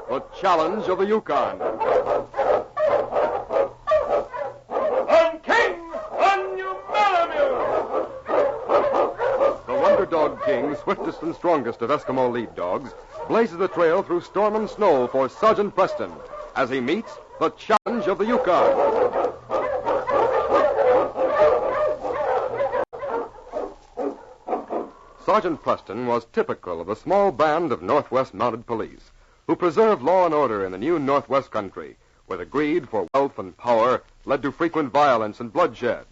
The Challenge of the Yukon. On King, on you Malamute! The Wonder Dog King, swiftest and strongest of Eskimo lead dogs, blazes the trail through storm and snow for Sergeant Preston as he meets the Challenge of the Yukon. Sergeant Preston was typical of a small band of Northwest Mounted Police who preserved law and order in the new Northwest country, where the greed for wealth and power led to frequent violence and bloodshed.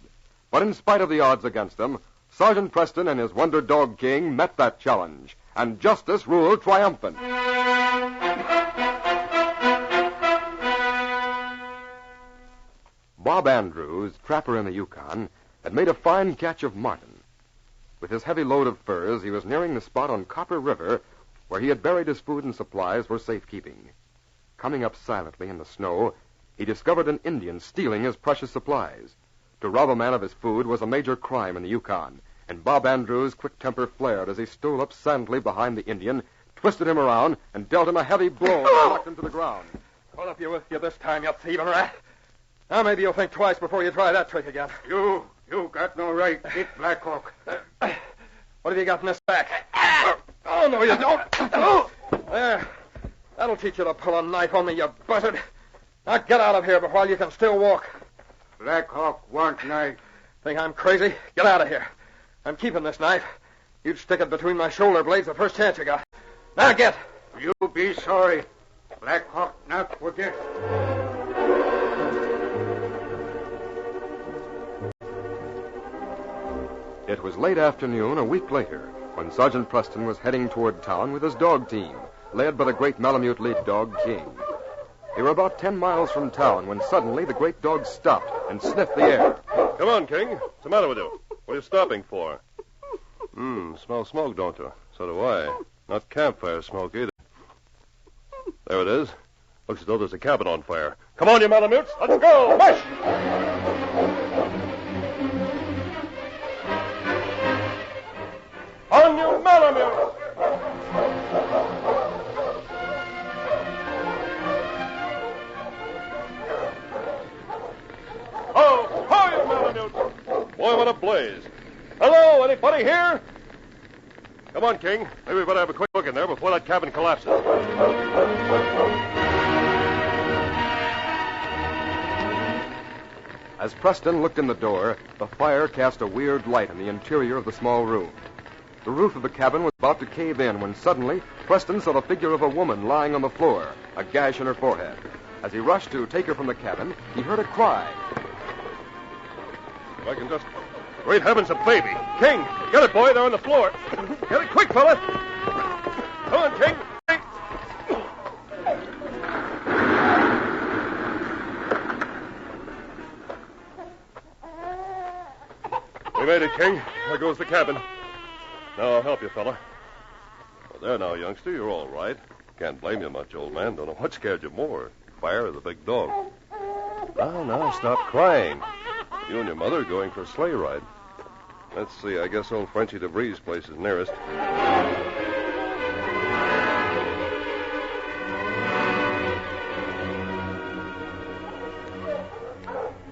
But in spite of the odds against them, Sergeant Preston and his Wonder Dog King met that challenge, and justice ruled triumphant. Bob Andrews, trapper in the Yukon, had made a fine catch of marten. With his heavy load of furs, he was nearing the spot on Copper River where he had buried his food and supplies for safekeeping. Coming up silently in the snow, he discovered an Indian stealing his precious supplies. To rob a man of his food was a major crime in the Yukon, and Bob Andrews' quick temper flared as he stole up silently behind the Indian, twisted him around, and dealt him a heavy blow that knocked him to the ground. Caught up you this time, you thieving rat. Now maybe you'll think twice before you try that trick again. You got no right to hit Black Hawk. What have you got in this back? Oh, no, you don't. There. That'll teach you to pull a knife on me, you buzzard. Now get out of here before you can still walk. Black Hawk want knife. Think I'm crazy? Get out of here. I'm keeping this knife. You'd stick it between my shoulder blades the first chance you got. Now get. You'll be sorry. Black Hawk not forget. It was late afternoon a week later when Sergeant Preston was heading toward town with his dog team, led by the great Malamute lead dog King. They were about 10 miles from town when suddenly the great dog stopped and sniffed the air. Come on, King. What's the matter with you? What are you stopping for? Smell smoke, don't you? So do I. Not campfire smoke either. There it is. Looks as though there's a cabin on fire. Come on, you Malamutes. Let's go. March! On you Malamutes! Ho, you Malamutes! Boy, what a blaze. Hello, anybody here? Come on, King. Maybe we better have a quick look in there before that cabin collapses. As Preston looked in the door, the fire cast a weird light in the interior of the small room. The roof of the cabin was about to cave in when suddenly Preston saw the figure of a woman lying on the floor, a gash in her forehead. As he rushed to take her from the cabin, he heard a cry. If I can just... Great heavens, a baby. King, get it, boy. They're on the floor. Get it quick, fella. Come on, King. We made it, King. There goes the cabin. Now, I'll help you, fella. Well, there now, youngster. You're all right. Can't blame you much, old man. Don't know what scared you more, fire or the big dog. Now, stop crying. You and your mother are going for a sleigh ride. Let's see, I guess old Frenchie DeVries' place is nearest.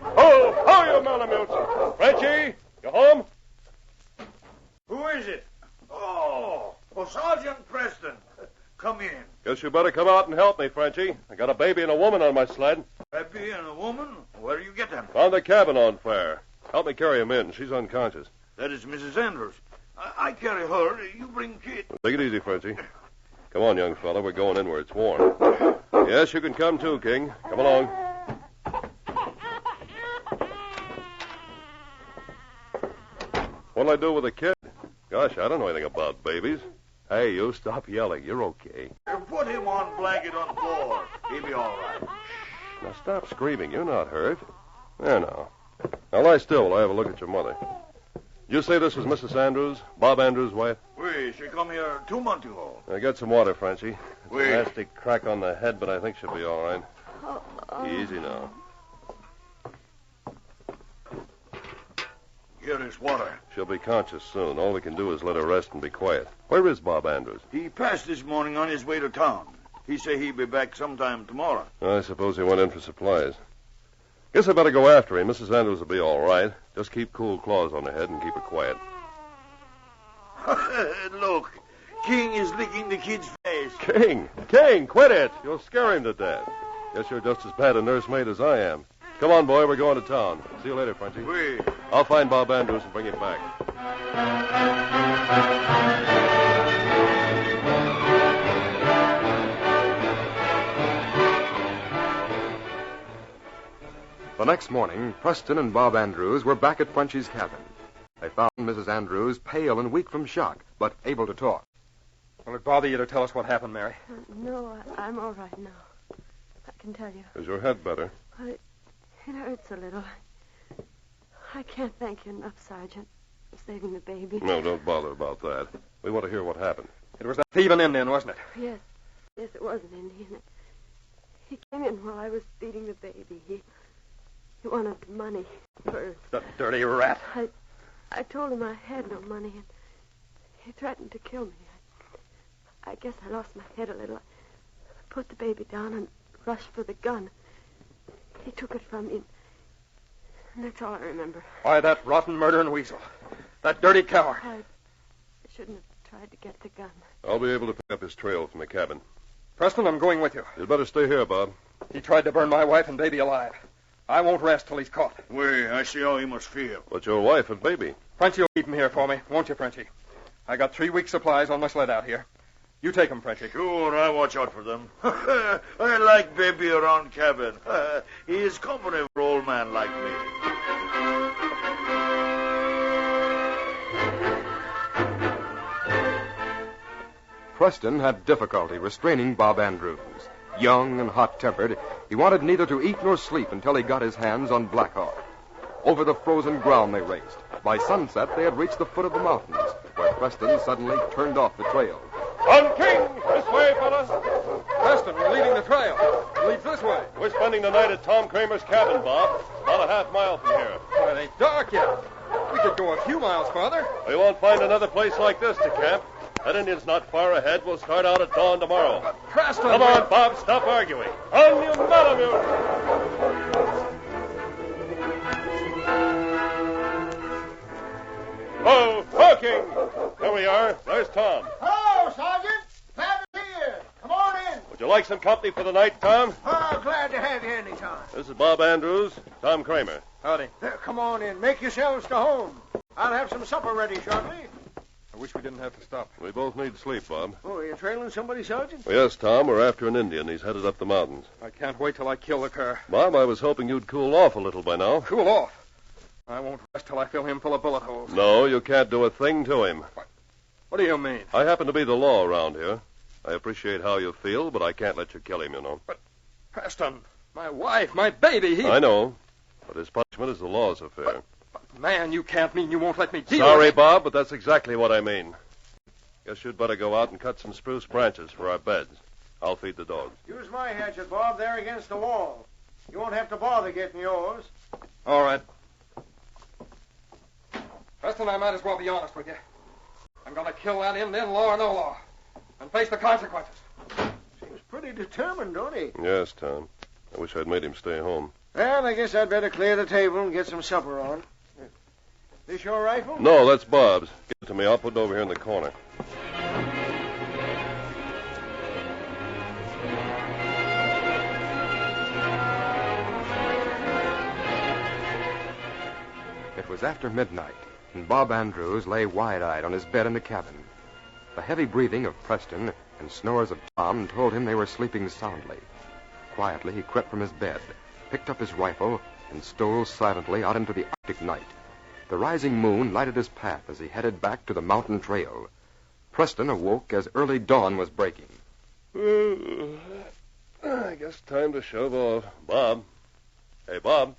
Ho, you Malamutes! Frenchie, you home? Who is it? Oh, Sergeant Preston. Come in. Guess you better come out and help me, Frenchie. I got a baby and a woman on my sled. Baby and a woman? Where do you get them? Found the cabin on fire. Help me carry him in. She's unconscious. That is Mrs. Andrews. I carry her. You bring Kit. Take it easy, Frenchie. Come on, young fella. We're going in where it's warm. Yes, you can come too, King. Come along. What'll I do with the kid? Gosh, I don't know anything about babies. Hey, you stop yelling. You're okay. Put him on blanket on floor. He'll be all right. Now stop screaming. You're not hurt. There now. Now lie still while I have a look at your mother. You say this was Mrs. Andrews, Bob Andrews' wife? Oui, she come here 2 months ago. Get some water, Frenchie. It's Oui. a nasty crack on the head, but I think she'll be all right. Easy now. Here is water. She'll be conscious soon. All we can do is let her rest and be quiet. Where is Bob Andrews? He passed this morning on his way to town. He say he be back sometime tomorrow. I suppose he went in for supplies. Guess I better go after him. Mrs. Andrews will be all right. Just keep cool claws on her head and keep her quiet. Look, King is licking the kid's face. King, quit it. You'll scare him to death. Guess you're just as bad a nursemaid as I am. Come on, boy, we're going to town. See you later, Frenchie. Oui. I'll find Bob Andrews and bring him back. The next morning, Preston and Bob Andrews were back at Frenchie's cabin. They found Mrs. Andrews pale and weak from shock, but able to talk. Will it bother you to tell us what happened, Mary? No, I'm all right now. I can tell you. Is your head better? It hurts a little. I can't thank you enough, Sergeant, for saving the baby. No, don't bother about that. We want to hear what happened. It was that thieving Indian, wasn't it? Yes, it was an Indian. He came in while I was feeding the baby. He wanted money first. The dirty rat. I told him I had no money, and he threatened to kill me. I guess I lost my head a little. I put the baby down and rushed for the gun. He took it from me, and that's all I remember. Why, that rotten murdering weasel. That dirty coward. I shouldn't have tried to get the gun. I'll be able to pick up his trail from the cabin. Preston, I'm going with you. You'd better stay here, Bob. He tried to burn my wife and baby alive. I won't rest till he's caught. Oui, I see how he must feel. But your wife and baby. Frenchie will keep him here for me, won't you, Frenchie? I got 3 weeks' supplies on my sled out here. You take them, Frenchie. Sure, I watch out for them. I like baby around cabin. He is company for old man like me. Preston had difficulty restraining Bob Andrews. Young and hot-tempered, he wanted neither to eat nor sleep until he got his hands on Black Hawk. Over the frozen ground they raced. By sunset, they had reached the foot of the mountains, where Preston suddenly turned off the trail. On King! This way, fellas! Preston, we're leaving the trail. It leads this way. We're spending the night at Tom Kramer's cabin, Bob. About a half mile from here. Well, it ain't dark yet. We could go a few miles farther. We won't find another place like this to camp. That Indian's not far ahead. We'll start out at dawn tomorrow. But Preston... Come on, Bob, stop arguing. On you, Malamute! Oh, King! There we are. There's Tom. Hello, Sergeant. Glad to see you. Come on in. Would you like some company for the night, Tom? Oh, glad to have you anytime. This is Bob Andrews, Tom Kramer. Howdy. Come on in. Make yourselves to home. I'll have some supper ready shortly. I wish we didn't have to stop. We both need sleep, Bob. Oh, are you trailing somebody, Sergeant? Well, yes, Tom. We're after an Indian. He's headed up the mountains. I can't wait till I kill the cur. Bob, I was hoping you'd cool off a little by now. Cool off. I won't rest till I fill him full of bullet holes. No, you can't do a thing to him. What do you mean? I happen to be the law around here. I appreciate how you feel, but I can't let you kill him, you know. But, Preston, my wife, my baby, I know, but his punishment is the law's affair. But, man, you can't mean you won't let me deal Sorry, with it. Bob, but that's exactly what I mean. Guess you'd better go out and cut some spruce branches for our beds. I'll feed the dogs. Use my hatchet, Bob. They're against the wall. You won't have to bother getting yours. All right. Preston, I might as well be honest with you. I'm going to kill that Indian, law or no law, and face the consequences. Seems pretty determined, don't he? Yes, Tom. I wish I'd made him stay home. Well, I guess I'd better clear the table and get some supper on. This your rifle? No, that's Bob's. Give it to me. I'll put it over here in the corner. It was after midnight, and Bob Andrews lay wide-eyed on his bed in the cabin. The heavy breathing of Preston and snores of Tom told him they were sleeping soundly. Quietly, he crept from his bed, picked up his rifle, and stole silently out into the Arctic night. The rising moon lighted his path as he headed back to the mountain trail. Preston awoke as early dawn was breaking. I guess time to shove off. Bob. Hey, Bob.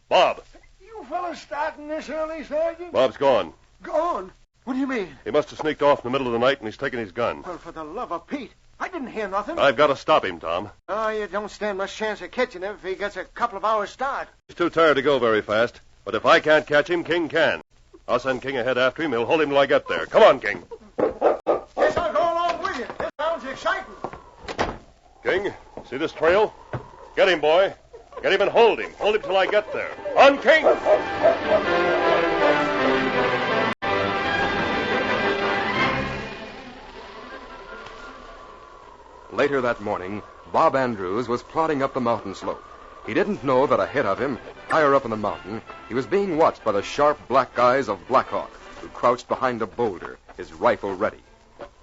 Bob! You fellas starting this early, Sergeant? Bob's gone. Gone? What do you mean? He must have sneaked off in the middle of the night and he's taken his gun. Well, for the love of Pete, I didn't hear nothing. I've got to stop him, Tom. Oh, you don't stand much chance of catching him if he gets a couple of hours' start. He's too tired to go very fast. But if I can't catch him, King can. I'll send King ahead after him. He'll hold him till I get there. Come on, King. Guess I'll go along with you. This sounds exciting. King, see this trail? Get him, boy. Get him and hold him. Hold him till I get there. On, King! Later that morning, Bob Andrews was plodding up the mountain slope. He didn't know that ahead of him, higher up in the mountain, he was being watched by the sharp black eyes of Black Hawk, who crouched behind a boulder, his rifle ready.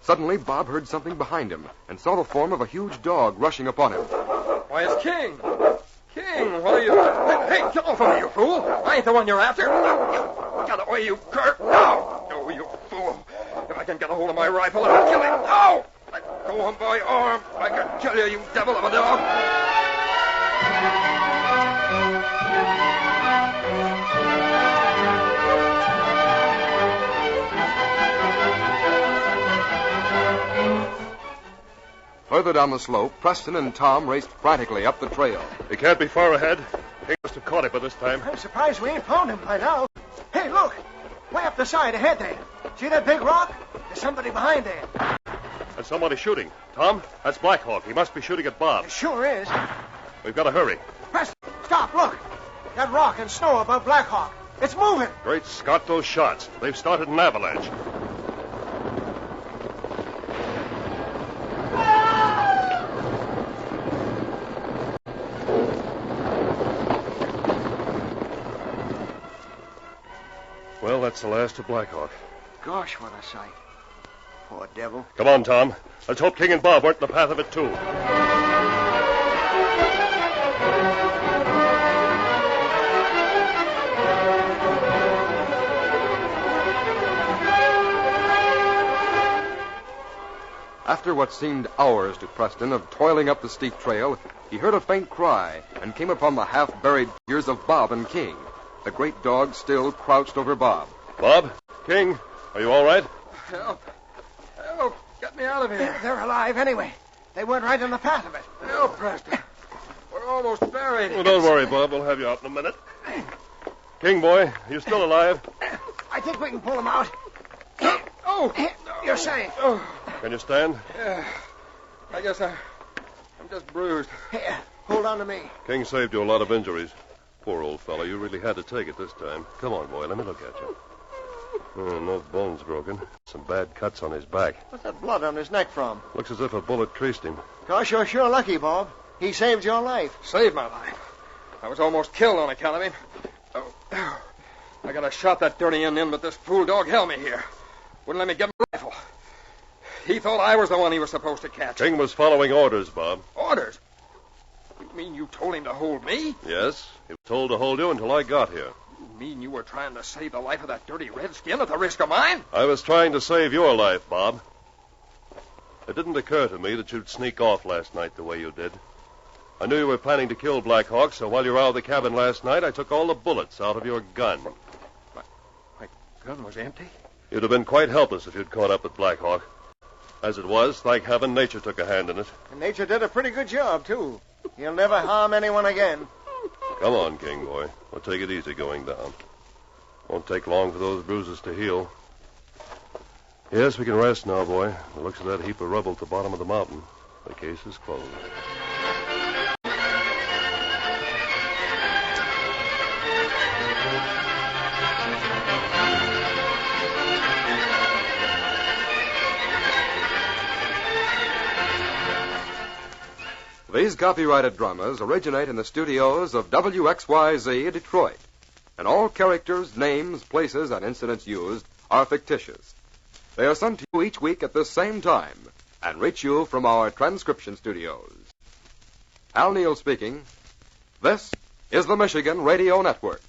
Suddenly, Bob heard something behind him and saw the form of a huge dog rushing upon him. Why, it's King. King, what are you... Hey, get off of me, you fool. I ain't the one you're after. Get away, you cur. No, no, you fool. If I can get a hold of my rifle, I'll kill him. No! Let go of my arm. I can kill you, you devil of a dog. Further down the slope, Preston and Tom raced frantically up the trail. He can't be far ahead. King must have caught him by this time. I'm surprised we ain't found him by now. Hey, look! Way up the side ahead there. See that big rock? There's somebody behind there. There's somebody shooting. Tom, that's Black Hawk. He must be shooting at Bob. It sure is. We've got to hurry. Preston, stop, look. That rock and snow above Black Hawk. It's moving. Great Scott, those shots. They've started an avalanche. Well, that's the last of Black Hawk. Gosh, what a sight. Poor devil. Come on, Tom. Let's hope King and Bob weren't in the path of it, too. After what seemed hours to Preston of toiling up the steep trail, he heard a faint cry and came upon the half-buried figures of Bob and King. The great dog still crouched over Bob. Bob? King? Are you all right? Help. Help. Get me out of here. They're alive anyway. They went right in the path of it. Help, Preston. We're almost buried. Oh, don't worry, Bob. We'll have you out in a minute. King, boy, are you still alive? I think we can pull them out. Oh! You're safe. Oh. Can you stand? Yeah. I guess I'm just bruised. Here, hold on to me. King saved you a lot of injuries. Poor old fellow, you really had to take it this time. Come on, boy, let me look at you. Oh, no bones broken. Some bad cuts on his back. What's that blood on his neck from? Looks as if a bullet creased him. Gosh, you're sure lucky, Bob. He saved your life. Saved my life. I was almost killed on account of him. Oh. I got a shot that dirty end in, but this fool dog held me here. Wouldn't let me get my rifle. He thought I was the one he was supposed to catch. King was following orders, Bob. Orders? You mean you told him to hold me? Yes, he was told to hold you until I got here. You mean you were trying to save the life of that dirty redskin at the risk of mine? I was trying to save your life, Bob. It didn't occur to me that you'd sneak off last night the way you did. I knew you were planning to kill Black Hawk, so while you were out of the cabin last night, I took all the bullets out of your gun. My gun was empty? You'd have been quite helpless if you'd caught up with Black Hawk. As it was, thank heaven, nature took a hand in it. And nature did a pretty good job, too. He'll never harm anyone again. Come on, King, boy. We'll take it easy going down. Won't take long for those bruises to heal. Yes, we can rest now, boy. The looks of that heap of rubble at the bottom of the mountain. The case is closed. These copyrighted dramas originate in the studios of WXYZ Detroit, and all characters, names, places, and incidents used are fictitious. They are sent to you each week at this same time and reach you from our transcription studios. Al Neal speaking. This is the Michigan Radio Network.